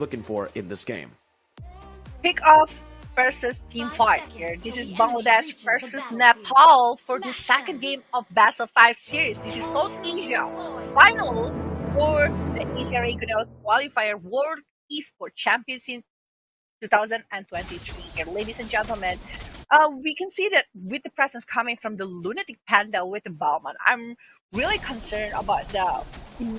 looking for in this game. Pick off versus team fight here. This is Bangladesh versus Nepal for the second game of Best of 5 series. This is South Asia final for the Asia Regional Qualifier World Esports Champions in 2023 here, ladies and gentlemen. We can see that with the presence coming from the Lunatic Panda with the Bauman, I'm really concerned about the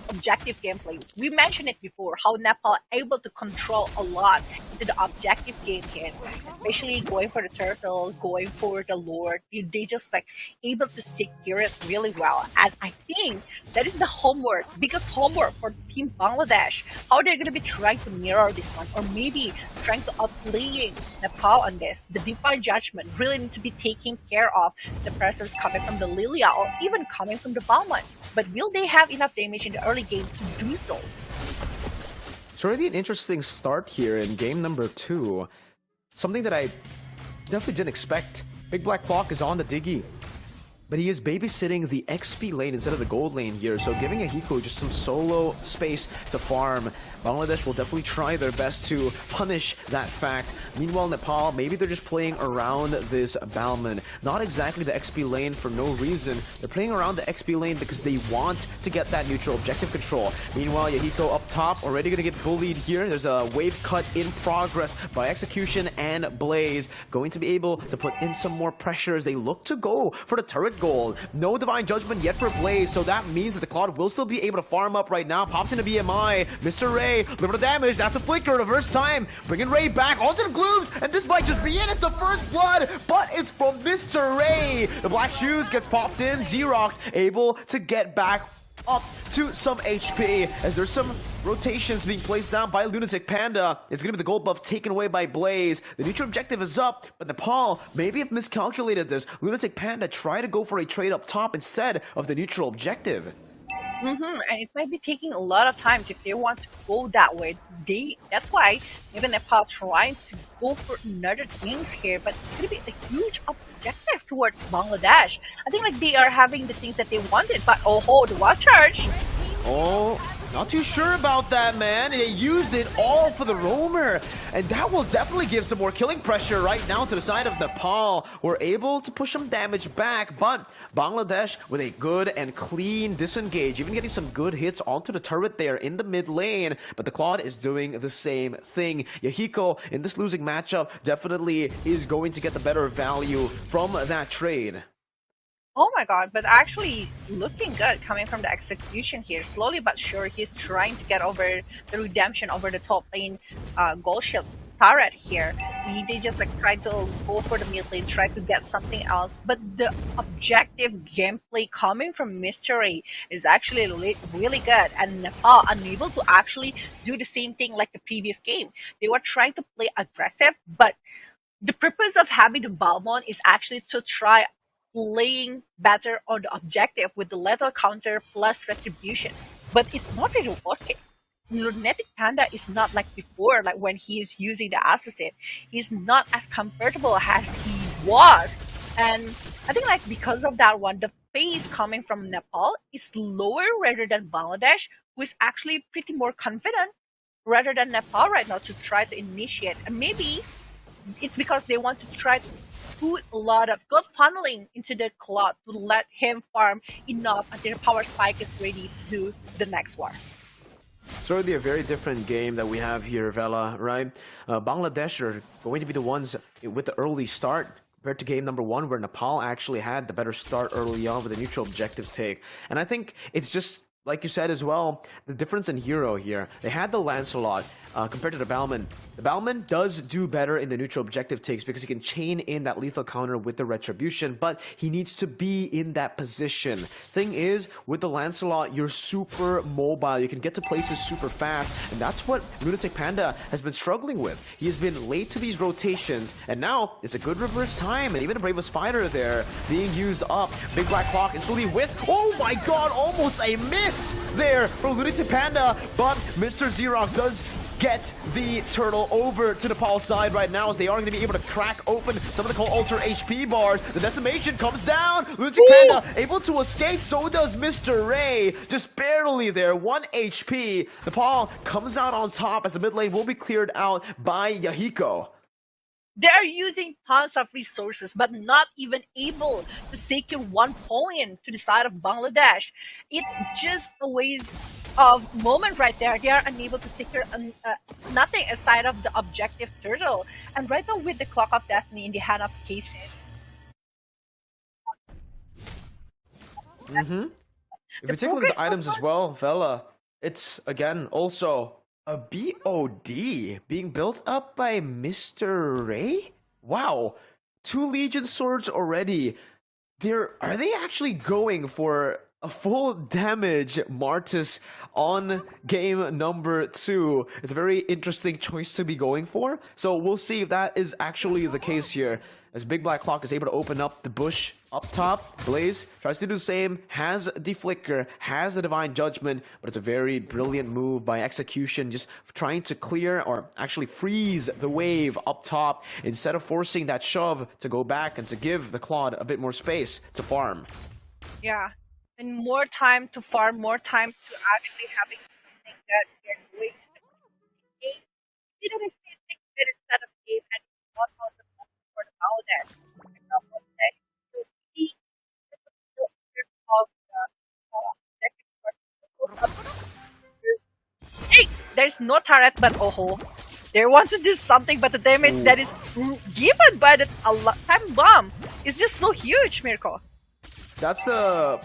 objective gameplay. We mentioned it before, how Nepal able to control a lot into the objective game here, especially going for the turtle, going for the lord. They just like able to secure it really well. And I think that is the homework, biggest homework for Team Bangladesh, how they're going to be trying to mirror this one, or maybe trying to outplaying Nepal on this. The divine judgment really need to be taking care of the presence coming from the Lilia or even coming from the Bauman. But will they have enough damage in the early game to do so? It's already an interesting start here in game number 2. Something that I definitely didn't expect. Big Black Clock is on the Diggy, but he is babysitting the XP lane instead of the gold lane here, so giving Ahiko just some solo space to farm. Bangladesh will definitely try their best to punish that fact. Meanwhile, Nepal, maybe they're just playing around this Balman. Not exactly the XP lane for no reason. They're playing around the XP lane because they want to get that neutral objective control. Meanwhile, Yahiko up top, already going to get bullied here. There's a wave cut in progress by Execution and Blaze. Going to be able to put in some more pressure as they look to go for the turret gold. No Divine Judgment yet for Blaze, so that means that the Cloud will still be able to farm up right now. Pops into BMI. Mr. Ray, little damage. That's a flicker the first time. Bringing Ray back onto the glooms, and this might just be it. It's the first blood, but it's from Mr. Ray. The Black Shoes gets popped in. Xerox able to get back up to some HP as there's some rotations being placed down by Lunatic Panda. It's gonna be the gold buff taken away by Blaze. The neutral objective is up, but Nepal maybe have miscalculated this. Lunatic Panda try to go for a trade up top instead of the neutral objective. And it might be taking a lot of time if they want to go that way. That's why even Nepal trying to go for another things here, but it's going to be a huge objective towards Bangladesh. I think like they are having the things that they wanted, but oh, the wild charge. Oh, not too sure about that, man. They used it all for the roamer, and that will definitely give some more killing pressure right now to the side of Nepal. We're able to push some damage back, but Bangladesh with a good and clean disengage, even getting some good hits onto the turret there in the mid lane, but the Claude is doing the same thing. Yahiko in this losing matchup definitely is going to get the better value from that trade. Oh my god, but actually looking good coming from the execution here. Slowly but sure, he's trying to get over the redemption over the top lane gold shield turret here. They just like try to go for the mid lane, try to get something else. But the objective gameplay coming from Mystery is actually really good. And Nepal unable to actually do the same thing like the previous game. They were trying to play aggressive, but the purpose of having the Balmon is actually to try playing better on the objective with the lethal counter plus retribution, but it's not really working. Lunatic Panda is not like before, like when he is using the assassin. He's not as comfortable as he was, and I think like because of that one, the pace coming from Nepal is lower rather than Bangladesh, who is actually pretty more confident rather than Nepal right now to try to initiate. And maybe it's because they want to try to put a lot of good funneling into the Cloud to let him farm enough until Power Spike is ready to do the next war. It's already a very different game that we have here, Vela, right? Bangladesh are going to be the ones with the early start compared to game number 1, where Nepal actually had the better start early on with a neutral objective take. And I think it's just, like you said as well, the difference in hero here. They had the Lancelot compared to the Balman. The Balman does do better in the neutral objective takes because he can chain in that lethal counter with the retribution, but he needs to be in that position. Thing is, with the Lancelot, you're super mobile. You can get to places super fast, and that's what Lunatic Panda has been struggling with. He has been late to these rotations, and now it's a good reverse time, and even a Bravest Fighter there being used up. Big Black Clock instantly with, oh my god, almost a miss there from Lunatic Panda, but Mr. Xerox does get the turtle over to Nepal's side right now, as they are going to be able to crack open some of the Cold Ultra HP bars. The decimation comes down. Lunatic Panda able to escape. So does Mr. Ray. Just barely there. 1 HP. Nepal comes out on top as the mid lane will be cleared out by Yahiko. They are using tons of resources, but not even able to secure 1 point to the side of Bangladesh. It's just a waste of moment right there. They are unable to secure nothing aside of the objective turtle. And right now with the Clock of Destiny in the hand of Casey. If you take a look at the items as well, fella, it's again also a BOD being built up by Mr. Ray? Wow. 2 Legion swords already. Are they actually going for a full damage Martis on game number 2? It's a very interesting choice to be going for. So we'll see if that is actually the case here. As Big Black Clock is able to open up the bush up top, Blaze tries to do the same, has the Flicker, has the Divine Judgment, but it's a very brilliant move by Execution, just trying to clear or actually freeze the wave up top instead of forcing that shove to go back and to give the Claude a bit more space to farm. Yeah, and more time to farm, more time to actually having something that they're doing. They didn't say 6 minutes set of game and not on the for the Bangladesh. Hey, there's no turret, but they want to do something, but the damage that is given by the time bomb is just so huge, Mirko. That's the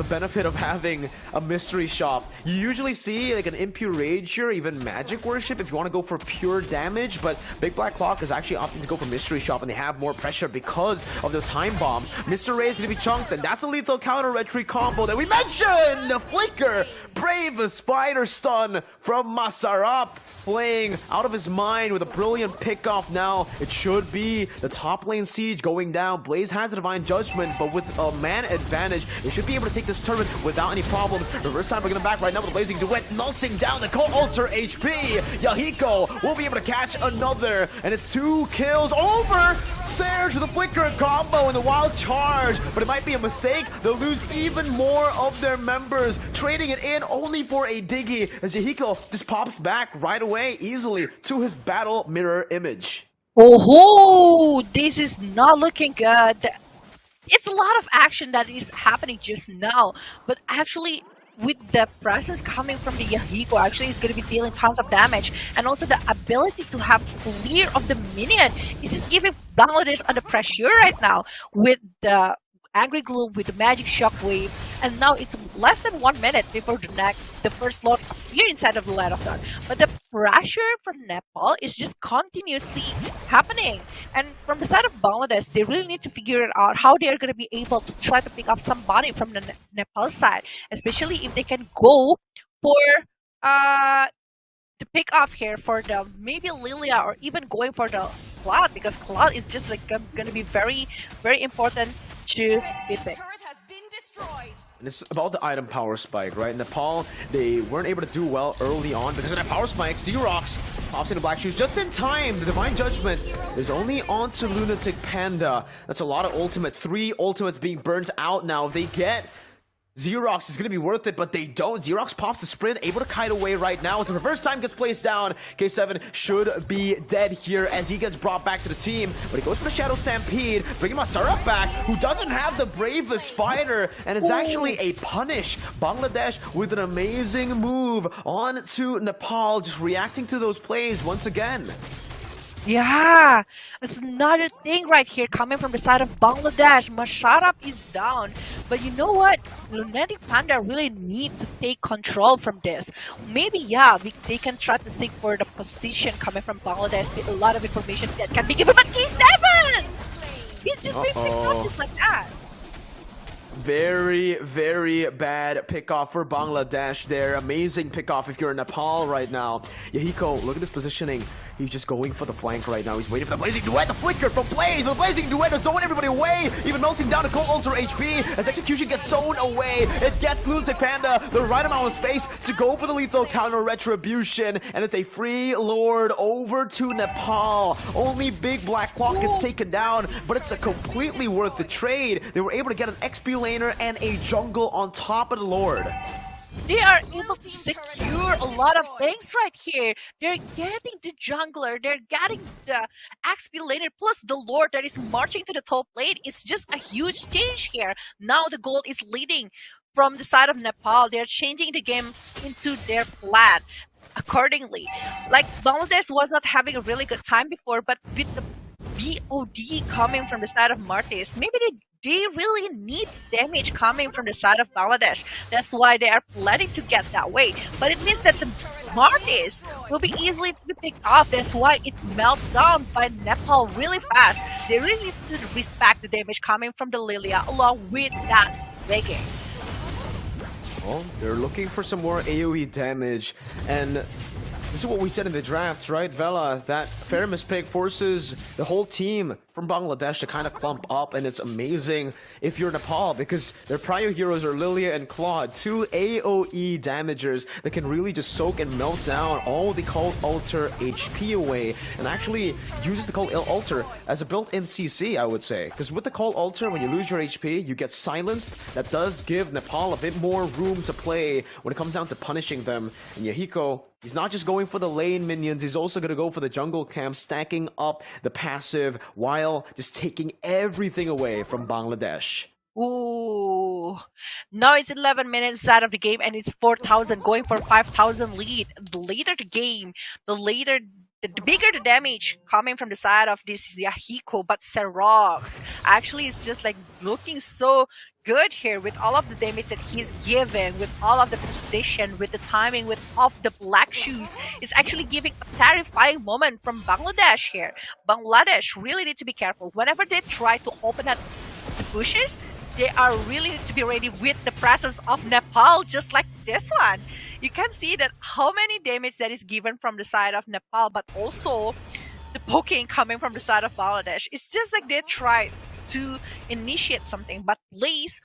benefit of having a mystery shop. You usually see like an Impure Rage or even Magic Worship if you want to go for pure damage, but Big Black Clock is actually opting to go for mystery shop, and they have more pressure because of the time bombs. Mr. Ray is going to be chunked, and that's a lethal counter retreat combo that we mentioned. The Flicker, brave spider stun from Masarap, playing out of his mind with a brilliant pickoff. Now it should be the top lane siege going down. Blaze has the Divine Judgment, but with a man advantage, they should be able to take this tournament without any problems. Reverse time bringing him back right now with the Blazing Duet, melting down the Cold Ultra HP. Yahiko will be able to catch another, and it's 2 kills over. Surge with the Flicker combo and the Wild Charge, but it might be a mistake. They'll lose even more of their members, trading it in only for a Diggy, as Yahiko just pops back right away easily to his battle mirror image. Oh, this is not looking good. It's a lot of action that is happening just now, but actually with the presence coming from the Yahiko, actually is going to be dealing tons of damage, and also the ability to have clear of the minion is just giving Bangladesh under pressure right now with the Angry Gloom, with the Magic Shockwave, and now it's less than 1 minute before the first lot appear inside of the Ledathon. But the pressure from Nepal is just continuously happening. And from the side of Bangladesh, they really need to figure it out how they are going to be able to try to pick up somebody from the Nepal side, especially if they can go for the pick off here for the maybe Lilia, or even going for the Cloud, because Cloud is just like going to be very, very important to be picked. And it's about the item power spike, right? Nepal, they weren't able to do well early on because of that power spike. Xerox pops into Black Shoes just in time. The Divine Judgment is only onto Lunatic Panda. That's a lot of ultimates. 3 ultimates being burnt out now. If they get Xerox, is going to be worth it, but they don't. Xerox pops the sprint, able to kite away right now. The reverse time gets placed down. K7 should be dead here as he gets brought back to the team, but he goes for the Shadow Stampede, bringing Masarap back, who doesn't have the bravest fighter, and it's actually a punish. Bangladesh with an amazing move on to Nepal, just reacting to those plays once again. Yeah, that's another thing right here coming from the side of Bangladesh. Masharap is down, but you know what? Lunatic Panda really need to take control from this. Maybe, yeah, they can try to seek for the position coming from Bangladesh with a lot of information that can be given, but K7! He's just being picked up just like that. Very, very bad pickoff for Bangladesh there. Amazing pickoff if you're in Nepal right now. Yahiko, look at his positioning. He's just going for the flank right now. He's waiting for the Blazing Duet. The flicker from Blaze. But the Blazing Duet is zoned everybody away. Even melting down to Cold Ultra HP as Execution gets zoned away. It gets Lunatic Panda the right amount of space to go for the lethal counter Retribution. And it's a free Lord over to Nepal. Only Big Black Clock gets taken down, but it's a completely worth the trade. They were able to get an XP laner and a jungle on top of the Lord. They are able to secure a lot of things right here. They're getting the jungler, they're getting the XP laner, plus the Lord that is marching to the top lane. It's just a huge change here. Now the gold is leading from the side of Nepal. They're changing the game into their plan accordingly. Like, Bangladesh was not having a really good time before, but with the BOD coming from the side of Martis, maybe they really need damage coming from the side of Bangladesh. That's why they are planning to get that way. But it means that the Martis will be easily to be picked off. That's why it melts down by Nepal really fast. They really need to respect the damage coming from the Lilia along with that begging. Well, they're looking for some more AoE damage, and this is what we said in the drafts, right, Vela? That Feramis pick forces the whole team from Bangladesh to kind of clump up, and it's amazing if you're Nepal because their prior heroes are Lilia and Claude, two AoE damagers that can really just soak and melt down all the Cult Altar HP away, and actually uses the Cult Altar as a built-in CC, I would say. Because with the Cult Altar, when you lose your HP, you get silenced. That does give Nepal a bit more room to play when it comes down to punishing them. And Yahiko, he's not just going for the lane minions, he's also going to go for the jungle camp, stacking up the passive while just taking everything away from Bangladesh. Ooh. Now it's 11 minutes out of the game and it's 4,000 going for 5,000 lead. The later the game, the bigger the damage coming from the side of this Yahiko, but Serox actually is just like looking so good here with all of the damage that he's given, with all of the precision, with the timing, with all of the black shoes. It's actually giving a terrifying moment from Bangladesh here. Bangladesh really need to be careful. Whenever they try to open up the bushes, they are really need to be ready with the presence of Nepal, just like this one. You can see that how many damage that is given from the side of Nepal, but also the poking coming from the side of Bangladesh. It's just like they try to initiate something, but Blaze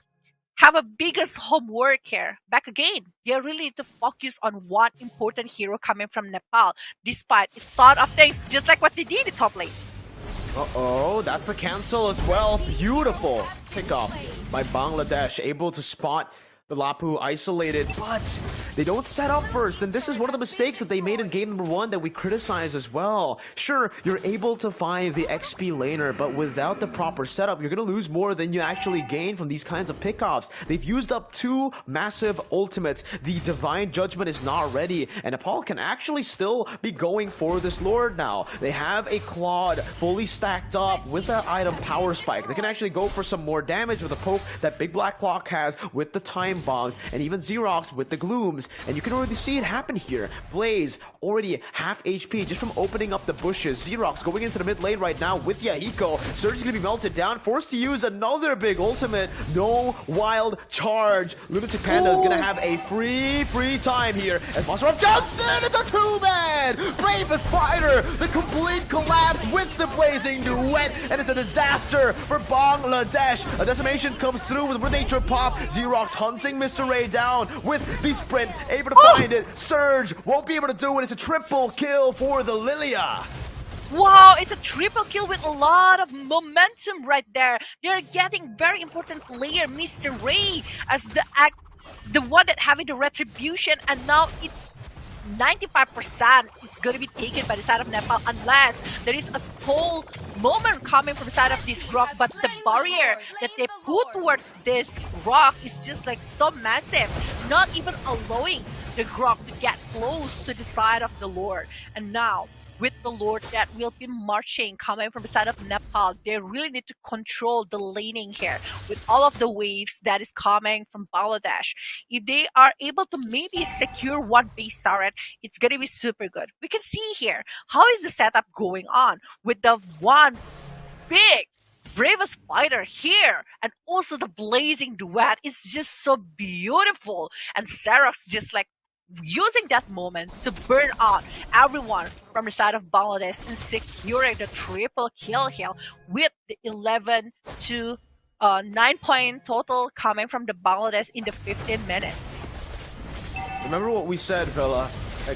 have a biggest homework here. Back again, they really need to focus on one important hero coming from Nepal, despite its sort of things, just like what they did in top lane. Uh-oh, that's a cancel as well. Beautiful kickoff by Bangladesh, able to spot the Lapu isolated, but they don't set up first, and this is one of the mistakes that they made in game number 1 that we criticize as well. Sure, you're able to find the XP laner, but without the proper setup, you're going to lose more than you actually gain from these kinds of pickoffs. They've used up 2 massive ultimates. The Divine Judgment is not ready, and Nepal can actually still be going for this Lord now. They have a Claude fully stacked up with that item Power Spike. They can actually go for some more damage with a poke that Big Black Clock has with the time bombs, and even Xerox with the glooms, and you can already see it happen here. Blaze already half HP just from opening up the bushes. Xerox going into the mid lane right now with Yahiko. Surge is going to be melted down, forced to use another big ultimate. No wild charge. Lunatic Panda is going to have a free time here as Monster Up jumps in. It's a 2-man! Bravest Fighter! The complete collapse with the Blazing Duet, and it's a disaster for Bangladesh. A decimation comes through with Nature Pop. Xerox hunting Mr. Ray down with the sprint, able to find it. Surge won't be able to do it. It's a triple kill for the Lilia. Wow, it's a triple kill with a lot of momentum right there. They're getting very important player, Mr. Ray, as the one that having the retribution, and now it's 95% it's going to be taken by the side of Nepal unless there is a stall moment coming from the side of this rock, but the barrier that they put towards this rock is just like so massive, not even allowing the rock to get close to the side of the Lord. And now with the Lord that will be marching coming from the side of Nepal, they really need to control the laning here with all of the waves that is coming from Bangladesh. If they are able to maybe secure one base turret, it's going to be super good. We can see here how is the setup going on with the one big bravest fighter here, and also the blazing duet is just so beautiful. And Xerox just like using that moment to burn out everyone from the side of Bangladesh and securing the triple kill here with the 11 to 9-point total coming from the Bangladesh in the 15 minutes. Remember what we said, Villa.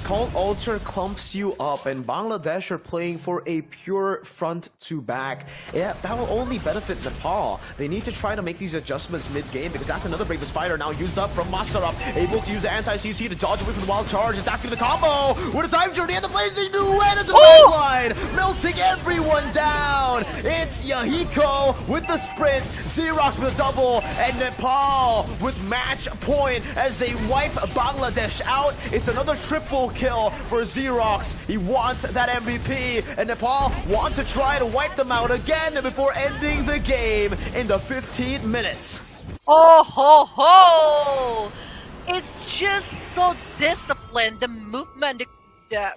Call Alter clumps you up, and Bangladesh are playing for a pure front to back. Yeah, that will only benefit Nepal. They need to try to make these adjustments mid-game, because that's another bravest fighter now used up from Masarap, able to use the anti-CC to dodge away from the wild charge. It's asking the combo with a time journey and the blazing duet into the backline, melting everyone down. It's Yahiko with the sprint, Xerox with a double, and Nepal with match point as they wipe Bangladesh out. It's another triple kill for Xerox. He wants that MVP, and Nepal want to try to wipe them out again before ending the game in the 15 minutes. Oh ho ho! It's just so disciplined, the movement, the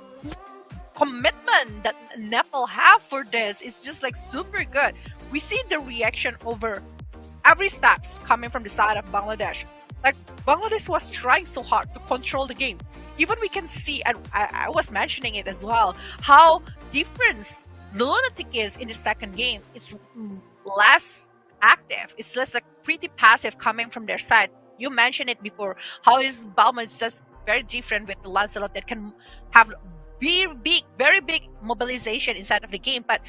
commitment that Nepal have for this is just like super good. We see the reaction over every stats coming from the side of Bangladesh. Like, Bangladesh was trying so hard to control the game. Even we can see, and I was mentioning it as well, how different Lunatic is in the second game. It's less active. It's less like pretty passive coming from their side. You mentioned it before, how his Balma is just very different with the Lancelot that can have very big mobilization inside of the game. But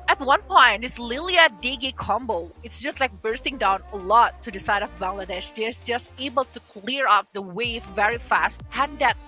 at one point, this Lilia Digi combo, it's just like bursting down a lot to the side of Bangladesh. They're just able to clear up the wave very fast, and that